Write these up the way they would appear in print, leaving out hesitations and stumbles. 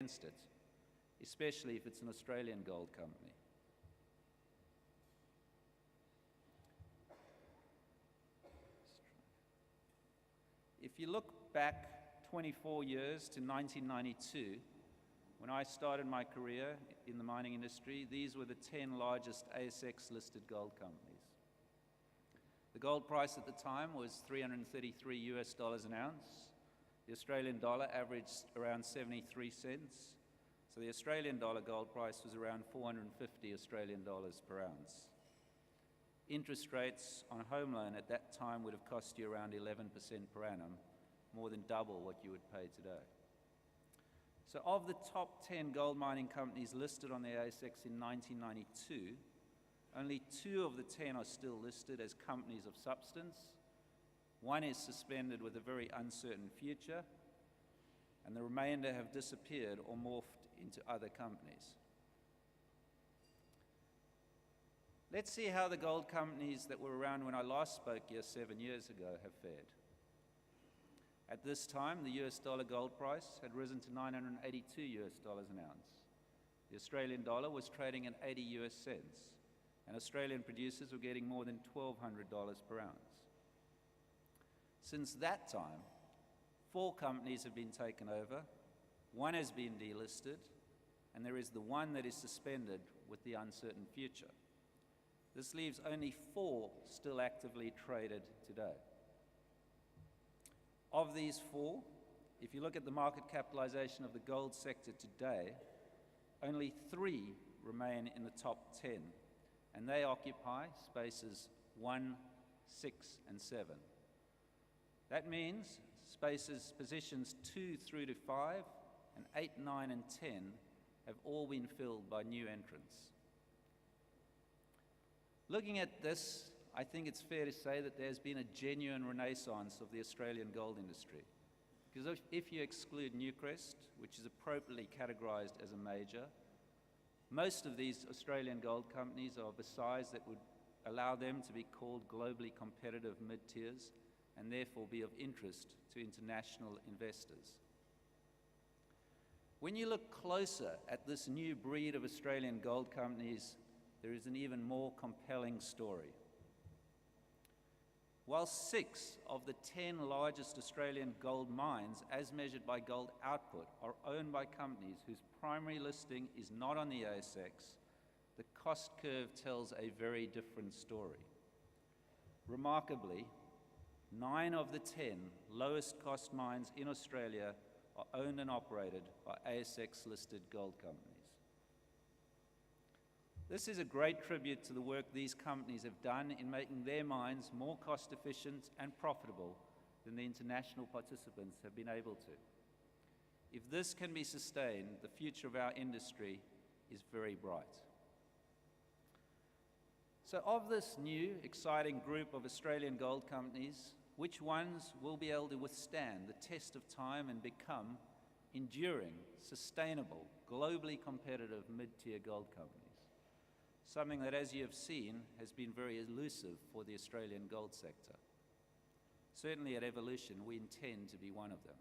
against it, especially if it's an Australian gold company. If you look back 24 years to 1992, when I started my career in the mining industry, these were the 10 largest ASX-listed gold companies. The gold price at the time was $333 an ounce. The Australian dollar averaged around 73 cents. So the Australian dollar gold price was around 450 Australian dollars per ounce. Interest rates on a home loan at that time would have cost you around 11% per annum, more than double what you would pay today. So of the top 10 gold mining companies listed on the ASX in 1992, only 2 of the 10 are still listed as companies of substance. One is suspended with a very uncertain future, and the remainder have disappeared or morphed into other companies. Let's see how the gold companies that were around when I last spoke here 7 years ago have fared. At this time, the US dollar gold price had risen to 982 US dollars an ounce. The Australian dollar was trading at 80 US cents, and Australian producers were getting more than $1,200 per ounce. Since that time, 4 companies have been taken over, 1 has been delisted, and there is the one that is suspended with the uncertain future. This leaves only 4 still actively traded today. Of these 4, if you look at the market capitalization of the gold sector today, only 3 remain in the top 10, and they occupy spaces 1, 6, and 7. That means positions 2 through to 5, and 8, 9, and 10 have all been filled by new entrants. Looking at this, I think it's fair to say that there's been a genuine renaissance of the Australian gold industry. Because if you exclude Newcrest, which is appropriately categorised as a major, most of these Australian gold companies are of a size that would allow them to be called globally competitive mid-tiers and therefore be of interest to international investors. When you look closer at this new breed of Australian gold companies, there is an even more compelling story. While 6 of the 10 largest Australian gold mines, as measured by gold output, are owned by companies whose primary listing is not on the ASX, the cost curve tells a very different story. Remarkably, 9 of the 10 lowest cost mines in Australia are owned and operated by ASX-listed gold companies. This is a great tribute to the work these companies have done in making their mines more cost-efficient and profitable than the international participants have been able to. If this can be sustained, the future of our industry is very bright. So of this new, exciting group of Australian gold companies, which ones will be able to withstand the test of time and become enduring, sustainable, globally competitive mid-tier gold companies? Something that, as you have seen, has been very elusive for the Australian gold sector. Certainly at Evolution, we intend to be one of them.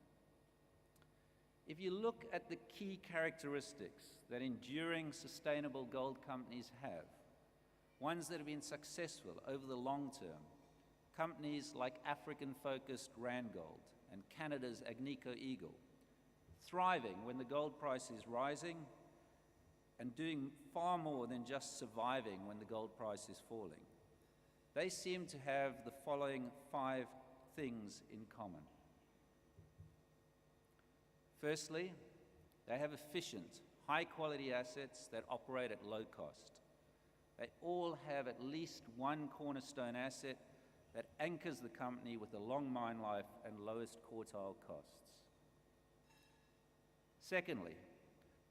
If you look at the key characteristics that enduring, sustainable gold companies have, ones that have been successful over the long term, companies like African-focused Randgold and Canada's Agnico Eagle, thriving when the gold price is rising and doing far more than just surviving when the gold price is falling. They seem to have the following 5 things in common. Firstly, they have efficient, high-quality assets that operate at low cost. They all have at least one cornerstone asset that anchors the company with a long mine life and lowest quartile costs. Secondly,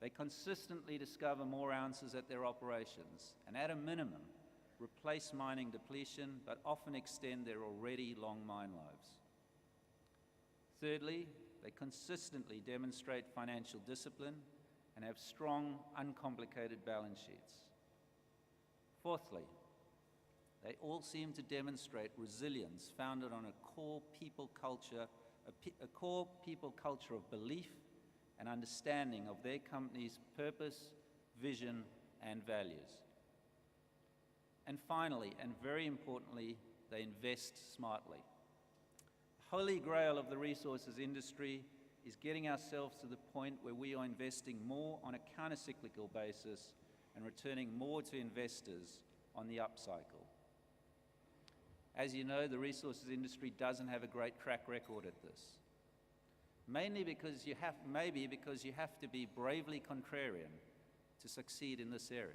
they consistently discover more ounces at their operations and, at a minimum, replace mining depletion but often extend their already long mine lives. Thirdly, they consistently demonstrate financial discipline and have strong, uncomplicated balance sheets. Fourthly, they all seem to demonstrate resilience founded on a core people culture of belief, and understanding of their company's purpose, vision, and values. And finally, and very importantly, they invest smartly. The holy grail of the resources industry is getting ourselves to the point where we are investing more on a counter-cyclical basis and returning more to investors on the upcycle. As you know, the resources industry doesn't have a great track record at this. Maybe because you have to be bravely contrarian to succeed in this area.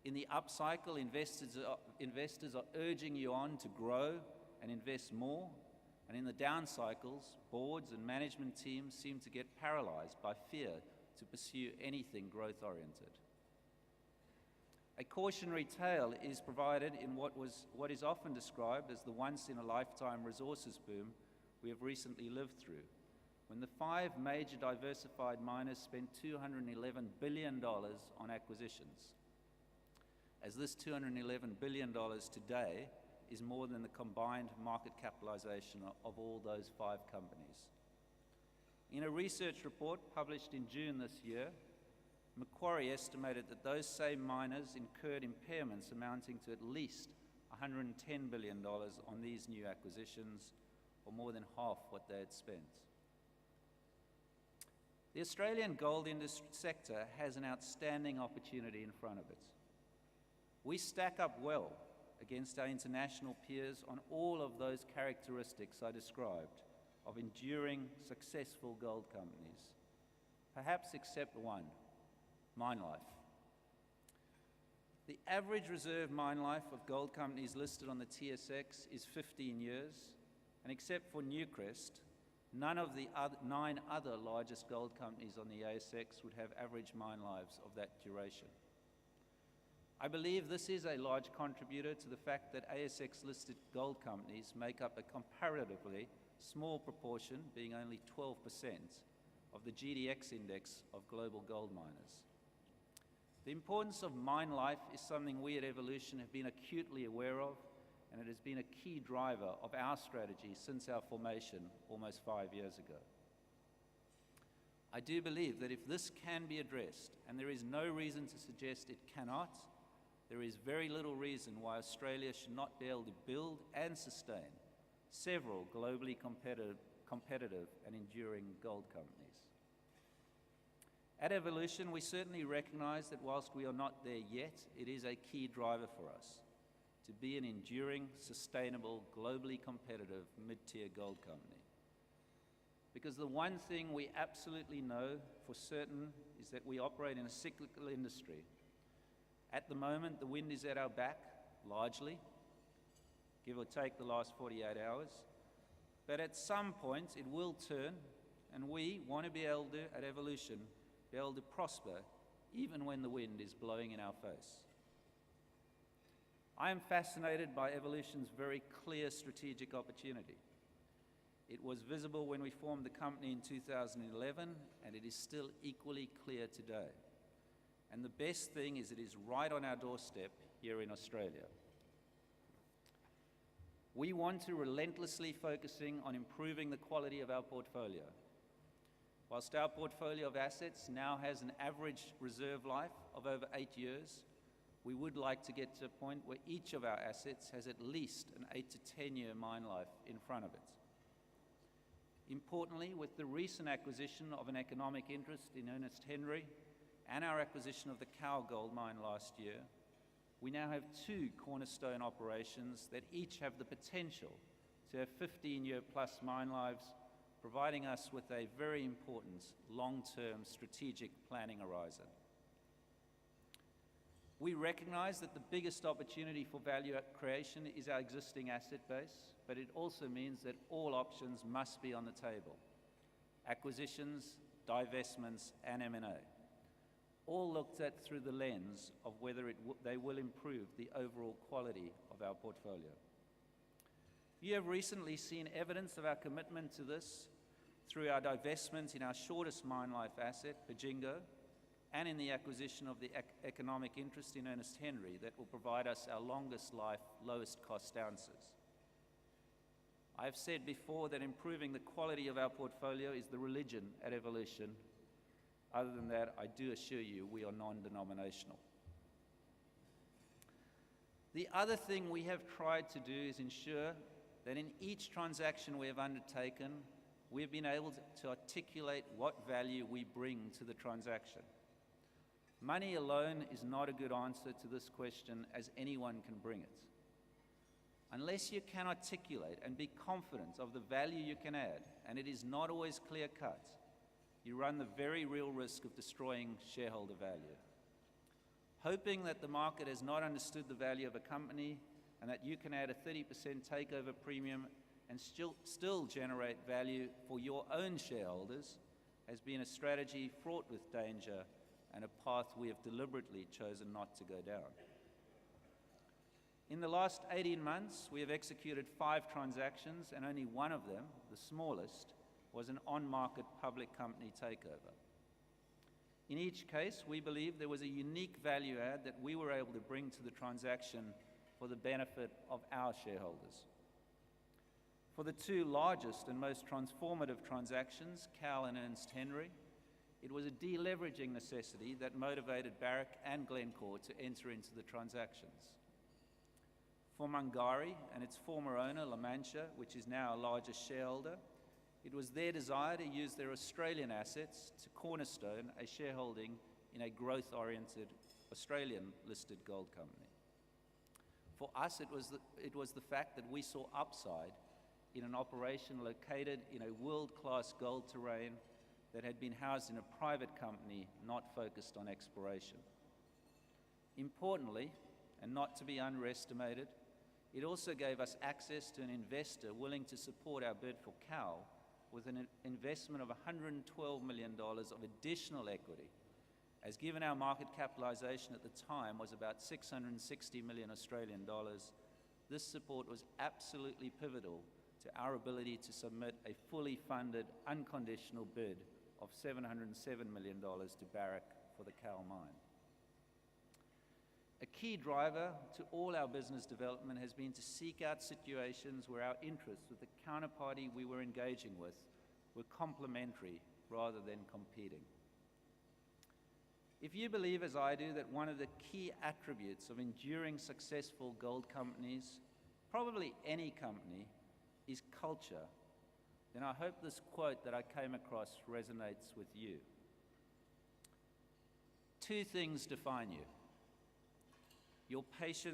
In the upcycle, investors are urging you on to grow and invest more, and in the down cycles, boards and management teams seem to get paralyzed by fear to pursue anything growth-oriented. A cautionary tale is provided in what is often described as the once-in-a-lifetime resources boom we have recently lived through, when the 5 major diversified miners spent $211 billion on acquisitions. As this $211 billion today is more than the combined market capitalization of all those 5 companies. In a research report published in June this year, Macquarie estimated that those same miners incurred impairments amounting to at least $110 billion on these new acquisitions, or more than half what they had spent. The Australian gold industry sector has an outstanding opportunity in front of it. We stack up well against our international peers on all of those characteristics I described of enduring, successful gold companies, perhaps except one: mine life. The average reserve mine life of gold companies listed on the TSX is 15 years, and except for Newcrest, none of the 9 other largest gold companies on the ASX would have average mine lives of that duration. I believe this is a large contributor to the fact that ASX-listed gold companies make up a comparatively small proportion, being only 12%, of the GDX index of global gold miners. The importance of mine life is something we at Evolution have been acutely aware of, and it has been a key driver of our strategy since our formation almost 5 years ago. I do believe that if this can be addressed, and there is no reason to suggest it cannot, there is very little reason why Australia should not be able to build and sustain several globally competitive and enduring gold companies. At Evolution, we certainly recognize that whilst we are not there yet, it is a key driver for us to be an enduring, sustainable, globally competitive mid-tier gold company. Because the one thing we absolutely know for certain is that we operate in a cyclical industry. At the moment, the wind is at our back, largely, give or take the last 48 hours. But at some point, it will turn, and we want to be able to, at Evolution, be able to prosper even when the wind is blowing in our face. I am fascinated by Evolution's very clear strategic opportunity. It was visible when we formed the company in 2011, and it is still equally clear today. And the best thing is it is right on our doorstep here in Australia. We want to relentlessly focusing on improving the quality of our portfolio. Whilst our portfolio of assets now has an average reserve life of over 8 years, we would like to get to a point where each of our assets has at least an 8 to 10 year mine life in front of it. Importantly, with the recent acquisition of an economic interest in Ernest Henry and our acquisition of the Cow Gold Mine last year, we now have 2 cornerstone operations that each have the potential to have 15-year plus mine lives, providing us with a very important long-term strategic planning horizon. We recognize that the biggest opportunity for value creation is our existing asset base, but it also means that all options must be on the table. Acquisitions, divestments, and M&A, all looked at through the lens of whether they will improve the overall quality of our portfolio. You have recently seen evidence of our commitment to this through our divestment in our shortest mine life asset, Pajingo, and in the acquisition of the economic interest in Ernest Henry that will provide us our longest life, lowest cost ounces. I've said before that improving the quality of our portfolio is the religion at Evolution. Other than that, I do assure you we are non-denominational. The other thing we have tried to do is ensure that in each transaction we have undertaken, we've been able to articulate what value we bring to the transaction. Money alone is not a good answer to this question, as anyone can bring it. Unless you can articulate and be confident of the value you can add, and it is not always clear-cut, you run the very real risk of destroying shareholder value. Hoping that the market has not understood the value of a company and that you can add a 30% takeover premium and still generate value for your own shareholders has been a strategy fraught with danger and a path we have deliberately chosen not to go down. In the last 18 months, we have executed 5 transactions, and only one of them, the smallest, was an on-market public company takeover. In each case, we believe there was a unique value add that we were able to bring to the transaction for the benefit of our shareholders. For the 2 largest and most transformative transactions, Cal and Ernst Henry, it was a deleveraging necessity that motivated Barrick and Glencore to enter into the transactions. For Mungari and its former owner, La Mancha, which is now our largest shareholder, it was their desire to use their Australian assets to cornerstone a shareholding in a growth-oriented Australian-listed gold company. For us, it was the fact that we saw upside in an operation located in a world-class gold terrain that had been housed in a private company not focused on exploration. Importantly, and not to be underestimated, it also gave us access to an investor willing to support our bid for Cal with an investment of $112 million of additional equity, as given our market capitalization at the time was about 660 million Australian dollars, this support was absolutely pivotal to our ability to submit a fully funded, unconditional bid of $707 million to Barrick for the Cal mine. A key driver to all our business development has been to seek out situations where our interests with the counterparty we were engaging with were complementary rather than competing. If you believe, as I do, that one of the key attributes of enduring successful gold companies, probably any company, is culture, then I hope this quote that I came across resonates with you. 2 things define you: your patience